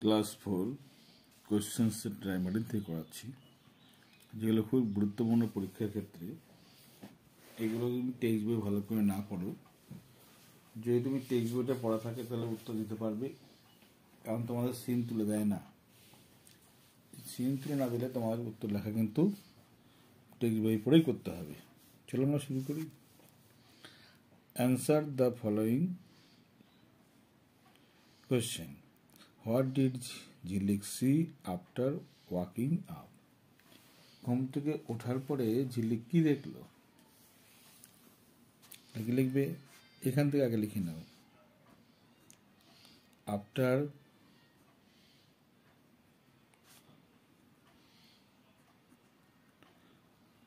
Class 4 question set রাইমারিন থেকে করাচ্ছি, যেগুলো খুব গুরুত্বপূর্ণ পরীক্ষার ক্ষেত্রে। এগুলো তুমি টেক্সট বই ভালো করে না পড়ো, যদি তুমি টেক্সট বইটা পড়া থাকে তাহলে উত্তর দিতে পারবে, কারণ তোমাদের সিন তুলে দেয় না। সিন তুলে না দিলে তোমাদের উত্তর লেখা কিন্তু টেক্সট বই পড়েই করতে হবে। চলো আমরা শুরু করি। Answer the following question. What did Jhilik C after walking up? ঘুম থেকে ওঠার পরে ঝিলিক কি দেখলো? কি লিখবে? এখান থেকে আগে লিখে নাও। আফটার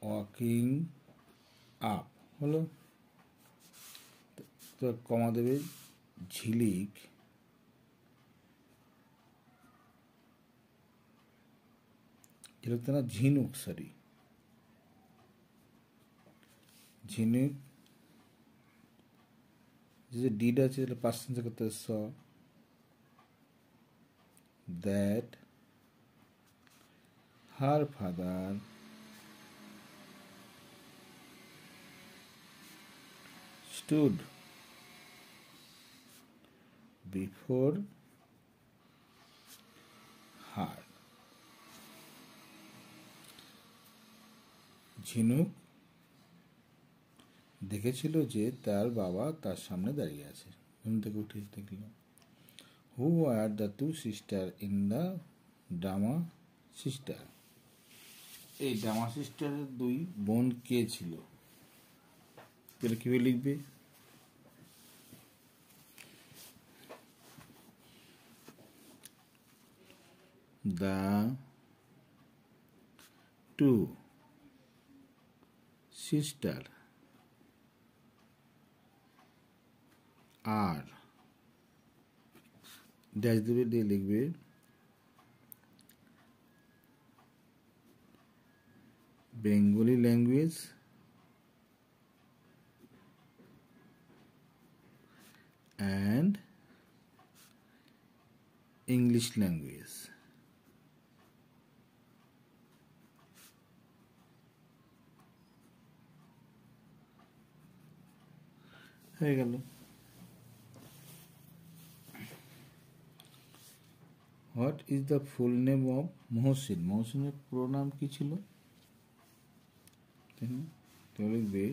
ওয়াকিং আপ হলো, তো কমা দেবে ঝিলিক না ঝিনুক, সরি ঝিনুক, যে ডিড আছে পাস্ট টেন্সে করতে so, that her father stood before her. ঝিনুক দেখেছিল যে তার বাবা তার সামনে দাঁড়িয়ে আছে। ঘুম থেকে উঠে দেখল। Who are the two sister in the drama sister? এই ড্রামা সিস্টারের দুই বোন কে ছিল? তাহলে কিভাবে লিখবে? The two sister are, dash দেবে, দিয়ে লিখবে Bengali language and English language. হয়ে গেল। What is the full name of Mohsin? মহসিনের পুরো নাম কি ছিল? তো লিখবে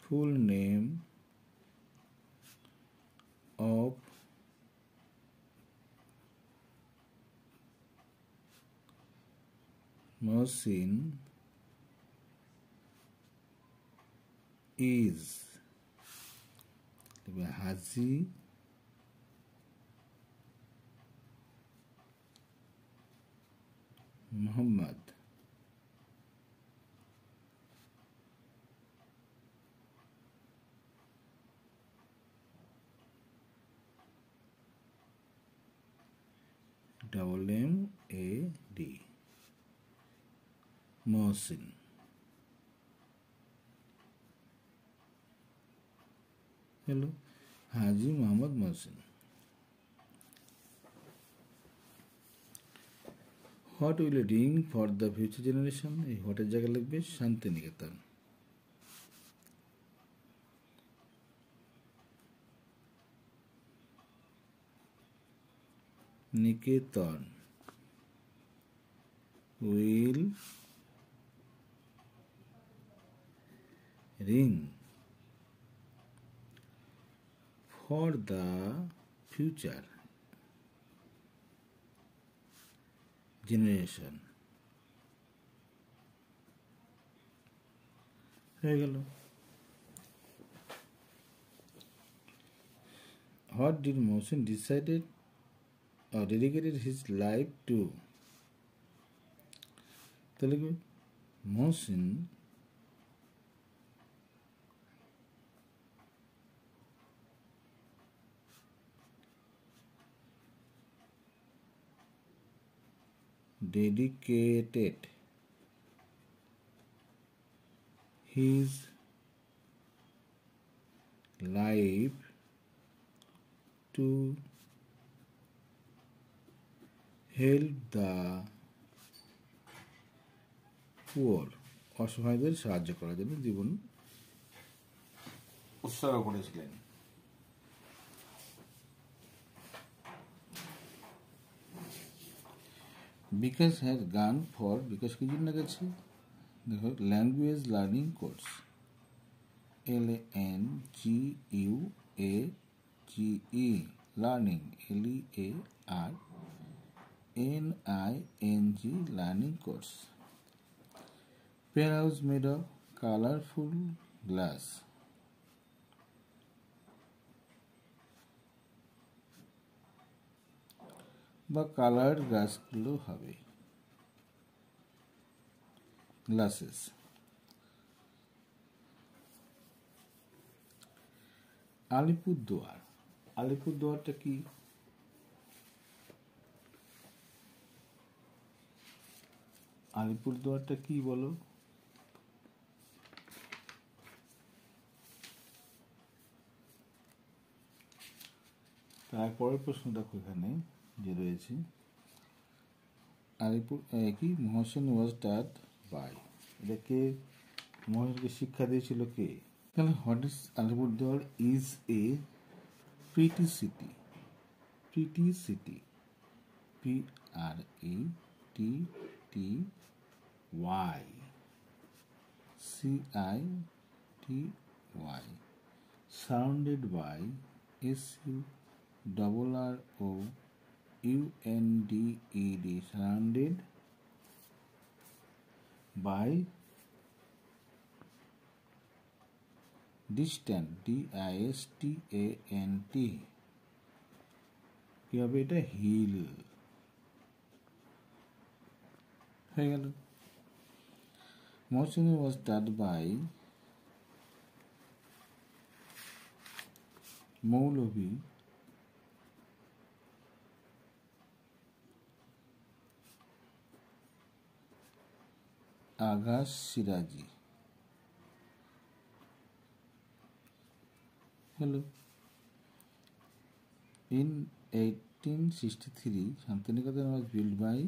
full name of Mohsin is Haji Muhammad MAD Mohsin। Hello, Haji Mohammad Mohsin. What will ring for the future generation? এই হোয়াটের জায়গায় লিখবে Shantiniketan. Niketan will ring for the future generation. হয়ে গেল। What did Mohsin decided or dedicated his life to? তাহলে কি Mohsin dedicated his life to help the poor, অসহায়দের সাহায্য করার জন্য জীবন উৎসর্গ করেছিলেন। বিকাশ হ্যাজ গান ফর, বিকাশ কি জন্য গেছে? দেখো, language learning course, LANGUAGE, learning, LEARNING, learning course. Pair house made of colourful glass, বা কালার্ড গ্লাসগুলো হবে গ্লাসেস। আলিপুরদুয়ার, আলিপুরদুয়ারটা কি? আলিপুরদুয়ারটা কি বলো? তারপরের প্রশ্ন দেখো এখানে যে রয়েছে, আলিপুর কি মহসেন ওয়াজ টাট বাই, এটাকে মহসেনকে শিক্ষা দিয়েছিল কে? তাহলে what is Alipurduar? Is a pretty city, pretty city, PRETTY CITY, surrounded by SURROUNDED, surrounded by, distant, DISTANT, কি হবে এটা? হিল হয়ে গেল। মৌসুমী ওয়াজ taught by Maulvi Aga Siraji. Hello. In 1863, Shantiniketan was built by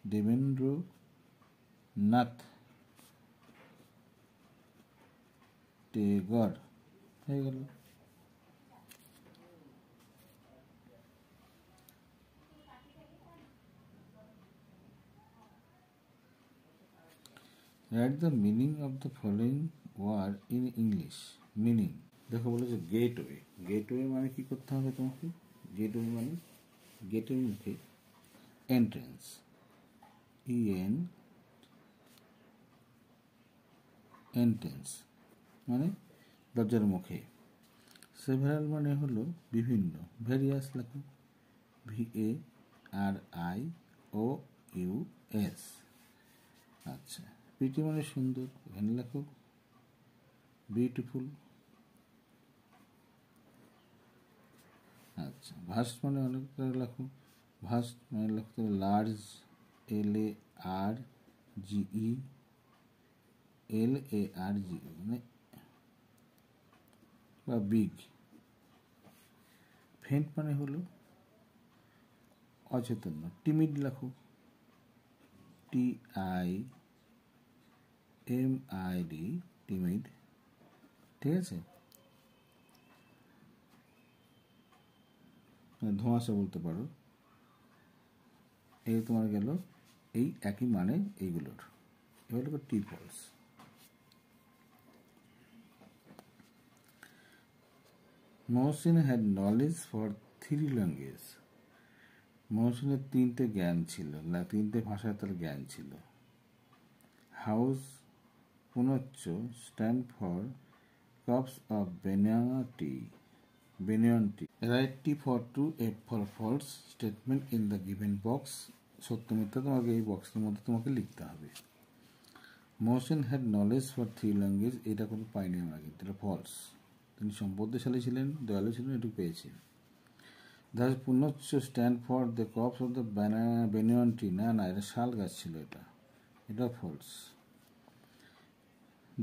Debendranath Tagore. হয়ে গেল। Write the meaning of the following word in English. Meaning, দেখো বলেছে gateway. Gateway মানে কি করতে হবে তোমাকে? গেটওয়ে মানে গেটের মুখে এন্ট্রেন্স, এন্ট্রেন্স মানে দরজার মুখে। সেভারাল মানে হলো বিভিন্ন, ভেরিয়াস লেখো, VARIOUS। আচ্ছা, প্রিটি মানে সুন্দর, এখানে লেখো বিউটিফুল। আচ্ছা, ভাস্ট মানে অনেক লেখো, ভাস্ট মানে লিখতে হবে লার্জ, LARGE মানে বা বিগ। ফেন্ট মানে হলো অচেতন্য, টিমিড লেখো, TIMID, টিমিড। ঠিক আছে, ধোঁয়াশা বলতে পারো। এই তোমার গেল এই একই মানে এইগুলোর। এবার হলো টি ফলস। Mohsin had knowledge for 3 language. মহসিনের 3টে জ্ঞান ছিল, 3টে ভাষায় তার জ্ঞান ছিল। House punch stand for cups of banana tea. Write T for true, F for false statement in the given box. সত্য মিথ্যা তোমাকে এই বক্সের মধ্যে তোমাকে লিখতে হবে। Mohsin had knowledge for 3 language, এটা কোনো পাইনি আমরা, কিন্তু এটা ফলস। তিনি সম্পদশালী ছিলেন, দয়ালু ছিলেন, এটুকু পেয়েছি। Does punch stand for the crops of the banana tree, না এটা শাল গাছ ছিল, এটা false.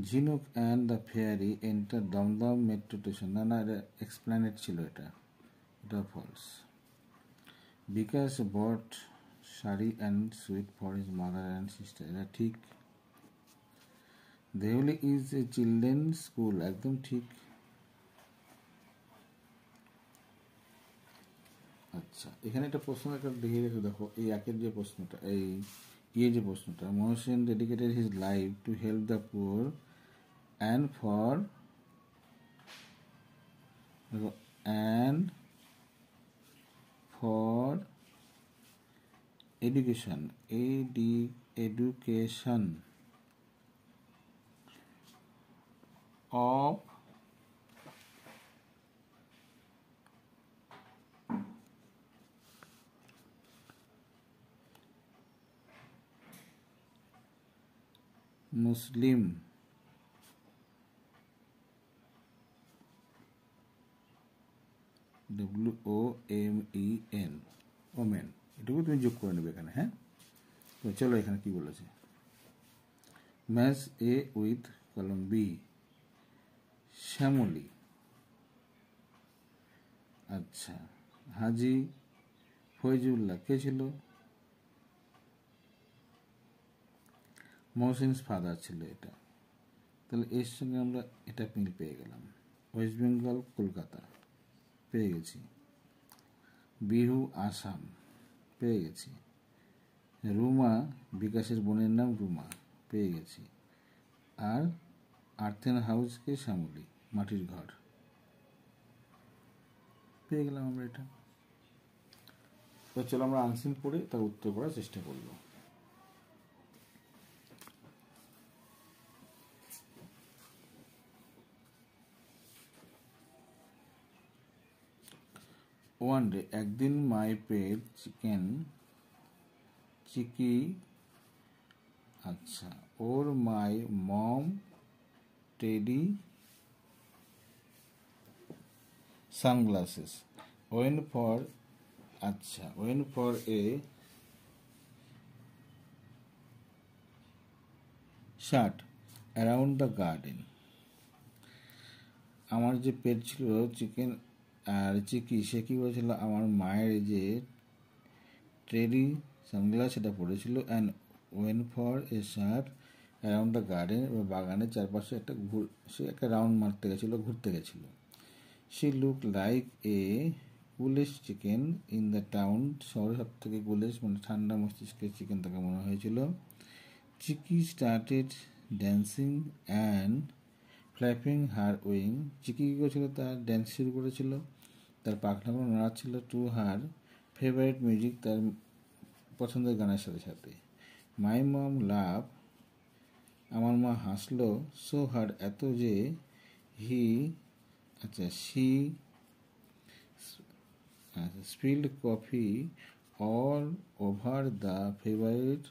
Jhinuk and the fairy enter Dum Dum metro station. না না, এটা এক্সপ্ল্যানেট ছিল, এটা false. Bikash bought sari and sweet for his mother and sister, এটা ঠিক। Delhi is a children school, একদম ঠিক। আচ্ছা, এখানে একটা প্রশ্ন একটা দেখে রেখে দেখো, এই একের যে প্রশ্নটা, এই যে প্রশ্নটা, Mohsin dedicated his life to help the poor and for education of Muslim WOMEN women, এটুকু তুমি যোগ করে নেবে এখানে। হ্যাঁ, তো চলো এখানে কি বলেছে। ম্যাচ এ উইথ কলম বি, শ্যামলী। আচ্ছা, হাজি ফয়জুল্লাহ কে ছিল? মহসিনস ফাদার ছিল এটা। তাহলে এর সঙ্গে আমরা এটা মিল পেয়ে গেলাম। ওয়েস্ট বেঙ্গল কলকাতা পেয়ে গেছি। বিহু আসাম পেয়ে গেছি। রুমা বিকাশের বোনের নাম রুমা পেয়ে গেছি। আর আর্থেন হাউসকে শ্যামলী, মাটির ঘর পেয়ে গেলাম আমরা এটা। তো চলো আমরা আনসিন পড়ে তার উত্তর করার চেষ্টা করব। ওয়ান ডে, একদিন মাই পেট চিকি। আচ্ছা, ওর my mom teddy sunglasses went for. আচ্ছা, went for a shirt around the garden. আমার যে পেট ছিল চিকেন আর চিকি, সে কী বলেছিল, আমার মায়ের যে টেডি সানগ্লাস সেটা পরেছিল। And went for a shirt around the garden, বাগানের চারপাশে সে একটা রাউন্ড মারতে গেছিলো, ঘুরতে গেছিলো। She look like a coolest chicken in the town, শহরে সব থেকে কুলেস্ট মানে ঠান্ডা মস্তিষ্কের চিকেন তাকে মনে হয়েছিল। Chiki started dancing and flapping her wing. Chiki কী করেছিল, তার ড্যান্স শুরু করেছিল, তার পাখনাগুলো নাড়াচ্ছিল টু হার ফেভারিট মিউজিক, তার পছন্দের গানের সাথে সাথে। মাই মম লাভ, আমার মা হাসলো, সো হার্ড এত যে, হি আচ্ছা she spilled coffee all over the favourite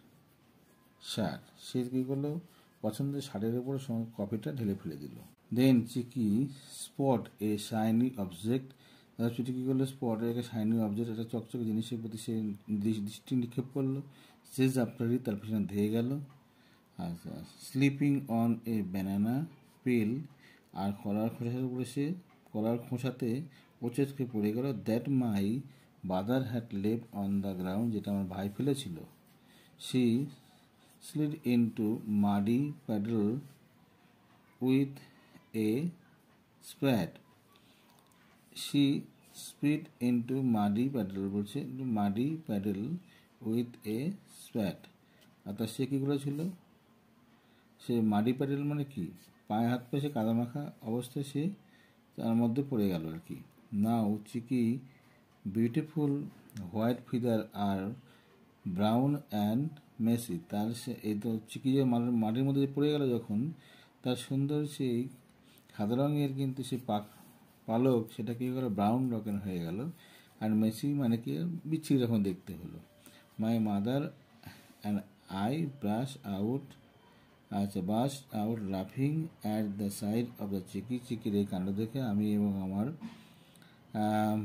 shirt. সে কী করলো, পছন্দের শার্টের উপর কফিটা ঢেলে ফেলে দিল। Then Chiki spot a shiny object, Chiki কী করলো, স্পট একটা শাইনি অবজেক্ট, একটা চকচকে জিনিসের প্রতি সে দৃষ্টি নিক্ষেপ করলো। সেজ আফটারই, তার পিছনে ধেয়ে গেল। আচ্ছা, slipping on a banana peel, আর কলার খোসার উপরে সে কলার খোসাতে ওচেটকে পড়ে গেল। That my brother had left on the ground, যেটা আমার ভাই ফেলেছিল। She slid into muddy puddle with a splat. She speed into muddy puddle, বলছে muddy puddle with a splat. অর্থাৎ সে কী করেছিল, সে মাডি প্যাডেল মানে কি, পায়ে হাত পায়ে সে কাদা মাখা অবস্থায় সে তার মধ্যে পড়ে গেল আর কি। Now Chiki beautiful white feather are brown and messy, তার সে এই তো চিকি যে মাটির মধ্যে পড়ে গেল যখন, তার সুন্দর সেই সাদা রঙের কিন্তু সে পালক সেটা কী গেল, ব্রাউন রঙের হয়ে গেল। আর মেসি মানে কি, বিচ্ছিরি রকম দেখতে হলো। My mother and I brush out লাফিং at the side of the Chiki. চিকির এই কাণ্ড দেখে আমি এবং আমার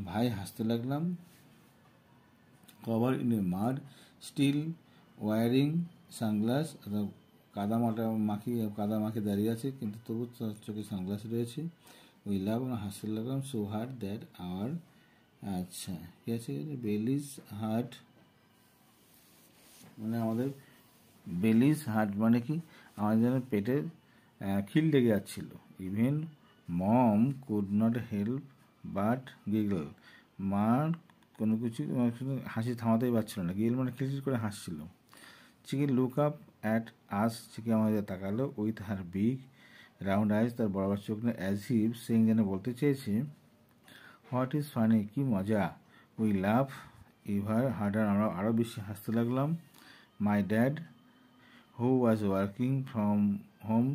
ভাই হাসতে লাগলাম। Cover in a mud, still wearing sunglass, কাদা মাখে দাঁড়িয়ে আছে, কিন্তু তবু তার চোখে সানগ্লাস রয়েছে। উই লাভ, আমরা হাসতে লাগলাম। সো হার্ট দ্যাট আওয়ার, আচ্ছা কি আছে, বেলিজ হার্ট, মানে আমাদের বেলিজ হার্ট মানে কি, আমাদের যেন পেটের খিল লেগে যাচ্ছিল। Even mom could not help but giggle, মার কোনো কিছু হাসি থামাতেই পারছিল না, গিগল মানে খিলখিল করে হাসছিল। চিকি লুক আপ অ্যাট আস, চিকি আমাদের তাকালো। উইথ হার বিগ রাউন্ড আইস, তার বরাবর চোখ নেই। অ্যাজ হিভ সিং, যেন বলতে চেয়েছে হোয়াট ইজ ফানি, কি মজা। উই লাভ ইভার হার্ডার, আমরা আরও বেশি হাসতে লাগলাম। My dad who was working from home,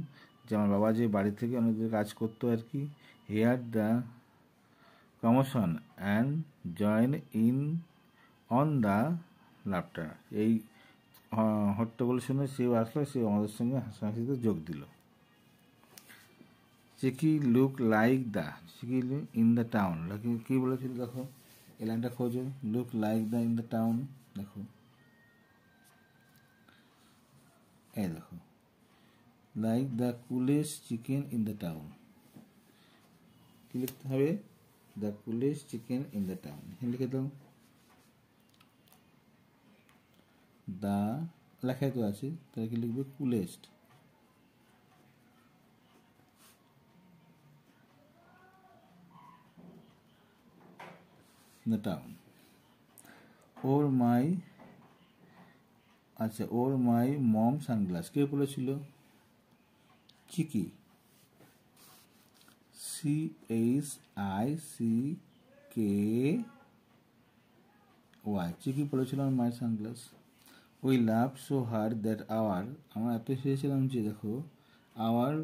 যে আমার বাবা যে বাড়ি থেকে অনেকদের কাজ করতো আর কি। Hear the commotion and join in on the laughter, এই হট্টগোল শুনে সেও আসলো, সে আমাদের সঙ্গে হাসাহাসিতে যোগ দিল। Chiki look like the, Chiki in the town, কী বলেছিল দেখো, এই লাইনটা খোঁজো। Look like the in the town, দেখো এই দেখো, like the coolest chicken in the town, কি লিখতে হবে, the coolest chicken in the town, লিখে দাও। দা লেখাই তো আছে, তাহলে কি লিখবে, coolest. The town. Oh my, আচ্ছা ওর মাই মম সানগ্লাস, কে বলেছিল, চিকি। CHICKY, চিকি পড়েছিল আমার মায়ের sunglass. We love so hard that our, আমরা এত হেসেছিলাম যে দেখো, আওয়ার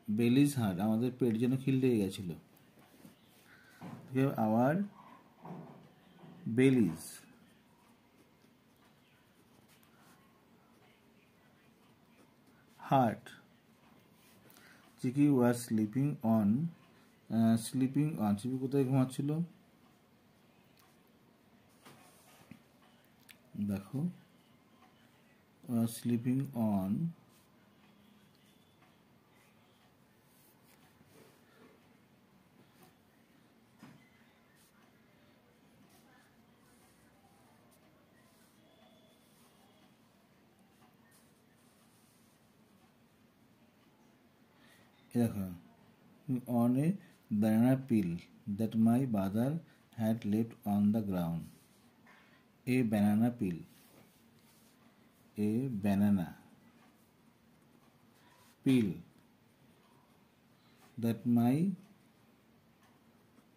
বেলিজ হার্ট, আমাদের পেট যেন খিল লেগে গেছিল। Our bellies hurt, Chiki was sleeping on, Chiki কোথায় ঘুমাচ্ছিল, দেখো স্লিপিং অন দেখো on a banana peel that my brother had left on the ground. A banana peel, a banana peel that my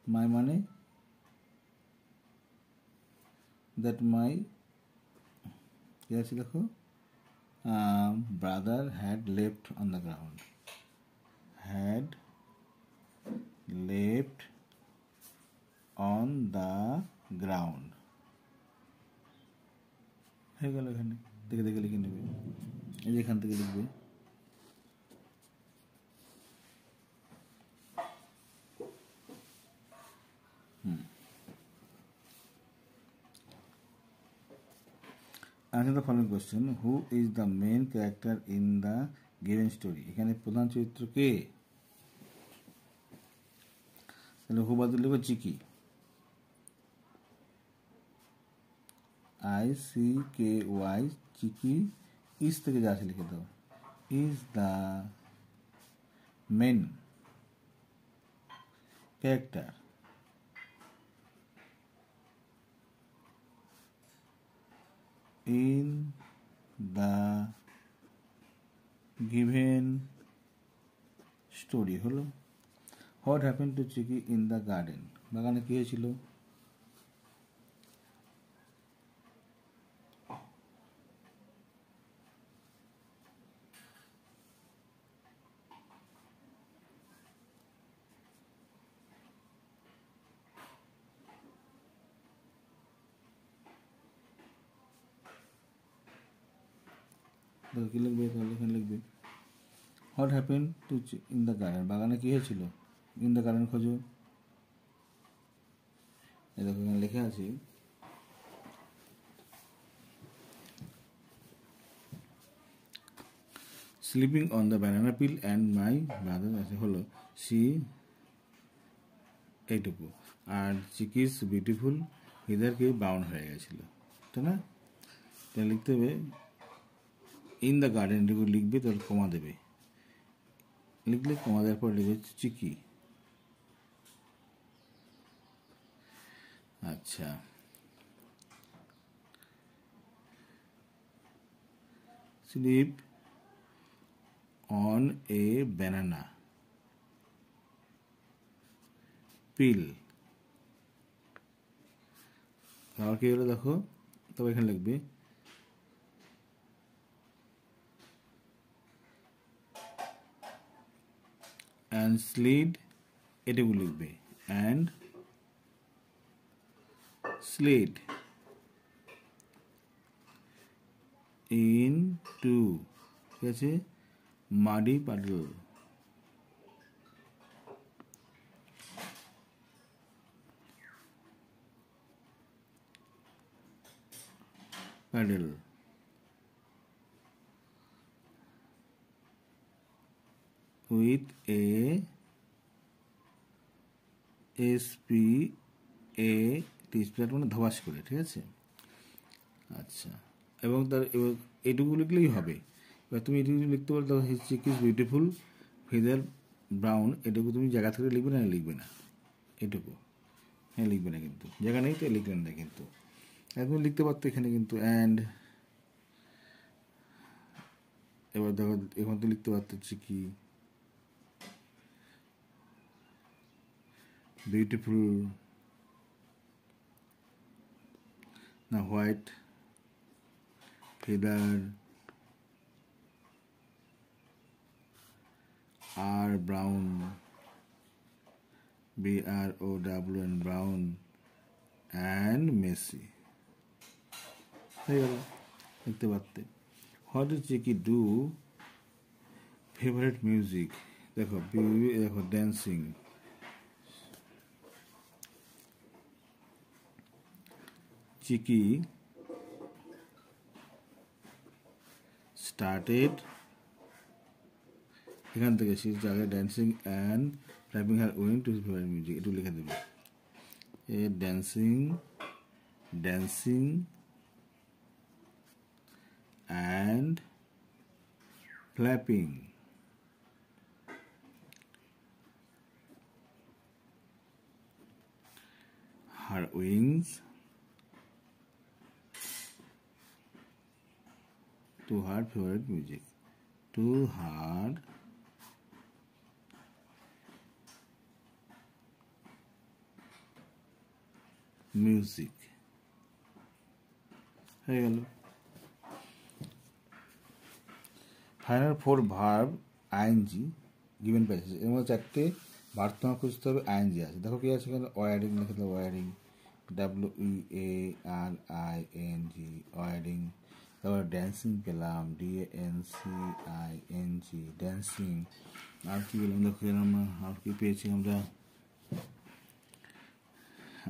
মানে that my কি আছে দেখো, brother had left on the ground, had left on the ground, হয়ে গেল। এখানে দেখে দেখে লিখে নেবে, এই যে এখান থেকে লিখবে। Answer the following question. Who is the main character in the given story? এখানে প্রধান চরিত্র কে, তাহলে হু বাদ লিখবো চিকি, ICKY, চিকি। ইজ থেকে যা আছে লিখে দাও, is the main character in the given story হলো। What happened to Chiki in the garden, বাগানে কি হয়েছিল, কি লিখবে, তাহলে এখানে লিখবে what happen to in the garden, বাগানে কী হয়েছিল, ইন দ্য গার্ডেন খোঁজো। এই দেখো এখানে লেখা আছে, sleeping on the banana peel and my mother হলো সি, এইটুকু। আর চিকিস বিউটিফুল হিদারকে বাউন্ড হয়ে গেছিল, তাই না? এটা লিখতে হবে ইন দ্য গার্ডেন, এটুকু লিখবে, তাহলে কমা দেবে, লিখলে কমা দেওয়ার পর লিখবে চিকি। আচ্ছা, স্লিপ অন এ ব্যানানা পিল, তারপর কি হলো দেখো, তবে এখানে লিখবে অ্যান্ড স্লিড, এটুকু লিখবে অ্যান্ড স্লিড ইন টু, ঠিক আছে, muddy puddle, puddle, with a এসপি এ টিস্প্যাট, মানে ধবাস করে, ঠিক আছে। আচ্ছা, এবং তার এবার এটুকু লিখলেই হবে। এবার তুমি এটুকু লিখতে পারো, দেখো his chick is beautiful feather brown, এটুকু তুমি জায়গা থেকে লিখবে না, লিখবে না এটুকু, হ্যাঁ লিখবে না, কিন্তু জায়গা নেই তো লিখবেন না, কিন্তু তুমি লিখতে পারতো এখানে কিন্তু অ্যান্ড, এবার দেখো এখন তো লিখতে পারতো চিকি বিউটিফুল, না white feather are brown, BROWN brown and messy, হয়ে গেল, লিখতে পারতে। What is Chiki do favourite music, দেখো দেখো ড্যান্সিং, চিকি স্টার্টেড, এখান থেকে সে জায়গায় dancing and clapping her wing to his favourite music, একটু লিখে দেবে এ dancing dancing and flapping her wings to her favorite music, to her music, হয়ে গেল। Final four verb I N G given passage, এর মধ্যে চারটে ভার্ব তোমার খুঁজতে হবে, আইএনজি আছে, দেখো কি আছে এখানে, ওয়ারিং লিখে দেবো, ওয়ারিং WEARING ওয়ারিং, তারপর ড্যান্সিং পেলাম DANCING ড্যান্সিং, আর কি পেলাম দেখো আমরা, আর কি পেয়েছি আমরা,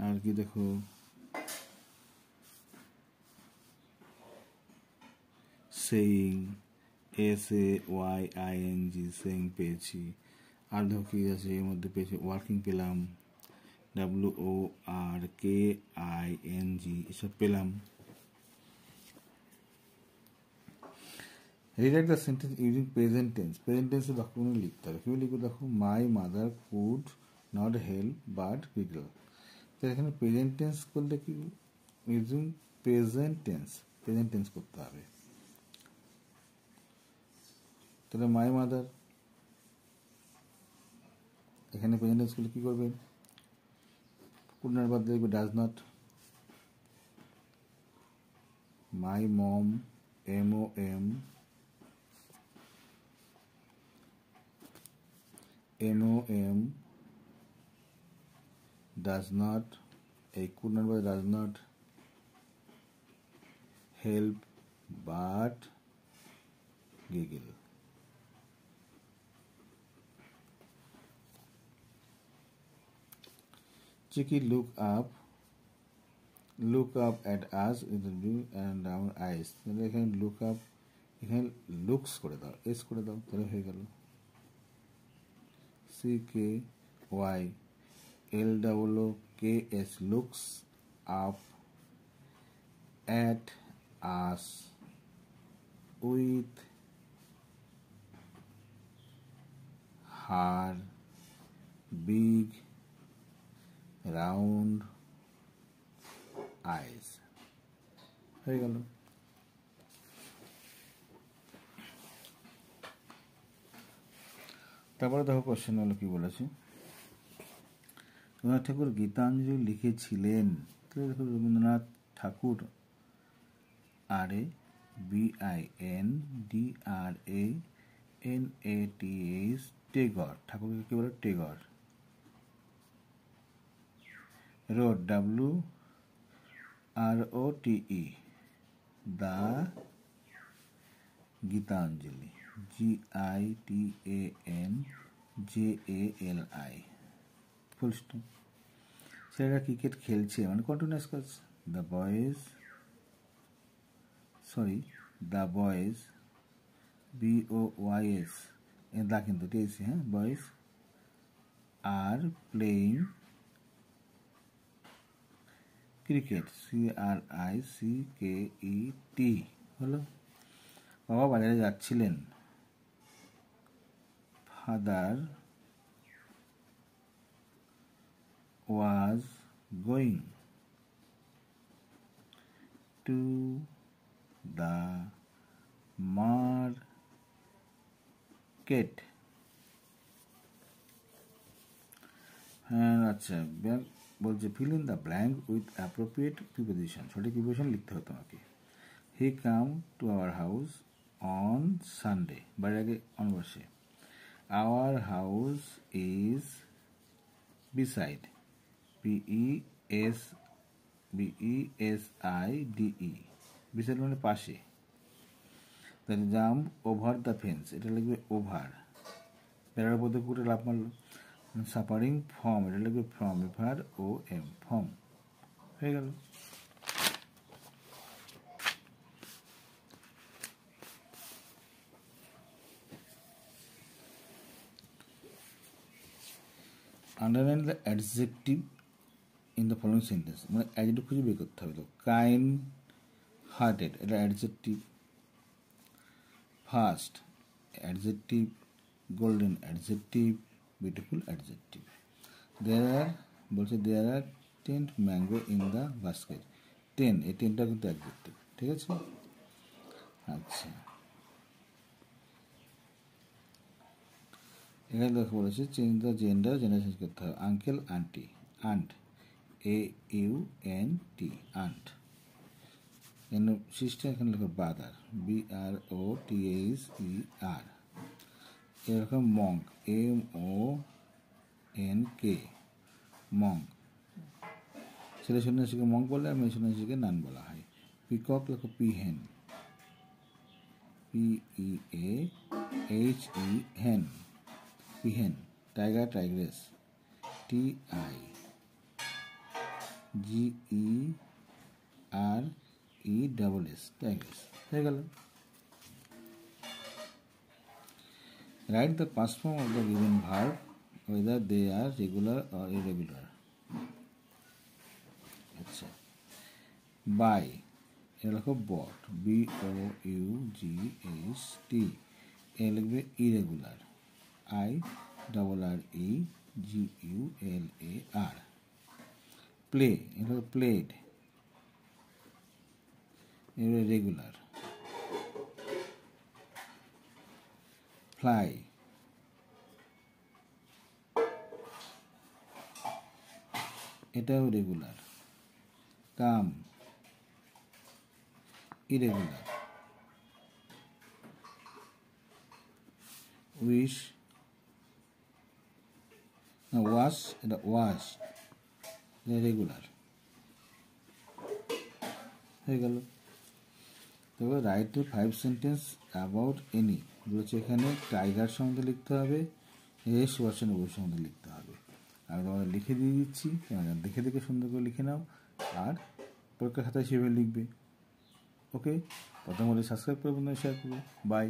আর কি দেখো সেইং SAYING সেইং পেয়েছি, আর দেখো কি আছে এর মধ্যে পেয়েছি, ওয়ার্কিং পেলাম WORKING, এসব পেলাম। Rewrite the sentence using present tense, present টেন্সে বাক্যগুলো লিখতে হবে, কীভাবে লিখবো দেখো, my mother could not help but giggle, তো এখানে প্রেজেন্ট টেন্স করলে কি, ইউজিং প্রেজেন্ট টেন্স করতে হবে, তাহলে মাই মাদার, এখানে প্রেজেন্ট টেন্স করলে কী করবে, কুড নট বাদ দেখবে does not, my mom MOM does not, a could not but does not help but giggle. Chicky look up at us with blue and round eyes, তাহলে এখানে look up এখানে looks করে দাও, S করে দাও, তাহলে হয়ে গেল। CKYLOOKS looks up at us with her big round eyes. হয়ে গেল। তারপরে দেখো কোশ্চেন হলো কি বলেছে, রবীন্দ্রনাথ ঠাকুর গীতাঞ্জলি লিখেছিলেন। তাহলে দেখো রবীন্দ্রনাথ ঠাকুর RABINDRANATH টেগর, ঠাকুরকে কি বলে Tagore. Road WROTE the Gitanjali GITANJALI full stop. ছেলেরা ক্রিকেট খেলছে মানে কন্টিনিউয়াস কাজ। দ্য বয়েজ BOYS দা কিন্তু টেসি, হ্যাঁ, boys are playing cricket CRICKET হলো। বাবা বাজারে যাচ্ছিলেন। Father was going to the market. হ্যাঁ আচ্ছা, বলছে fill in the blank with appropriate preposition, সঠিক প্রিপোজিশন লিখতে হবে তোমাকে। He come to our house on Sunday, বাড়ির আগে অন বসে। Our house is beside BESIDE, beside মানে পাশে। তাহলে জাম্প ওভার দ্য ফেন্স, এটা লিখবে ওভার। বেড়ার উপর দিয়ে কুকুরে লাফ মারলো। সাফারিং ফ্রম, এটা লিখবে ফ্রম, FROM, ফ্রম। হয়ে গেল। Underline the adjective in the following sentence, মানে অ্যাডজেক্টিভ খুঁজে বের করতে হবে। তো কাইন্ড হার্টেড, এটা adjective. Fast adjective, golden adjective, beautiful adjective. বলছে দেয়ার আর 10 ম্যাঙ্গো ইন দ্য বাস্কেট। 10, এই 10টা কিন্তু অ্যাডজেক্টিভ, ঠিক আছে। আচ্ছা, এখানে দেখো বলেছে change the gender, gender change করতে হবে। Uncle aunty, aunt AUNT, aunt. Sister এখানে লেখো ব্রাদার BROTHER। এরকম মঙ্ক MONK, মঙ্ক। ছেলে সন্ন্যাসীকে মঙ্ক বলে আর মেয়ে সন্ন্যাসীকে নান বলা হয়। পিকক লেখো peahen PEAHE, hen, peahen. Tiger tigress TIGERESS, tigress. হয়ে গেল। Write the past form of the given verb whether they are regular or irregular. আচ্ছা, বাই, এটা লেখো বট BOUGHT, এ লিখবে ইরেগুলার IRREGULAR। প্লে, এটা হলো প্লেড, এগুলো রেগুলার। ফ্লাই, এটাও রেগুলার। কাম, ইরেগুলার। উইশ, না ওয়াশ, এটা ওয়াশ, রেগুলার। হয়ে গেল। তবে রাইট 5 সেন্টেন্স অ্যাবাউট এনি বলেছে। এখানে টাইগার সম্বন্ধে লিখতে হবে, সুভাষ চন্দ্র বোস সম্বন্ধে লিখতে হবে। আমি তোমাদের লিখে দিয়ে দিচ্ছি, দেখে দেখে সুন্দর করে লিখে নাও, আর পরীক্ষার খাতায় সেভাবে লিখবে। ওকে, প্রথমে সাবস্ক্রাইব করবেন, শেয়ার করবো। বাই।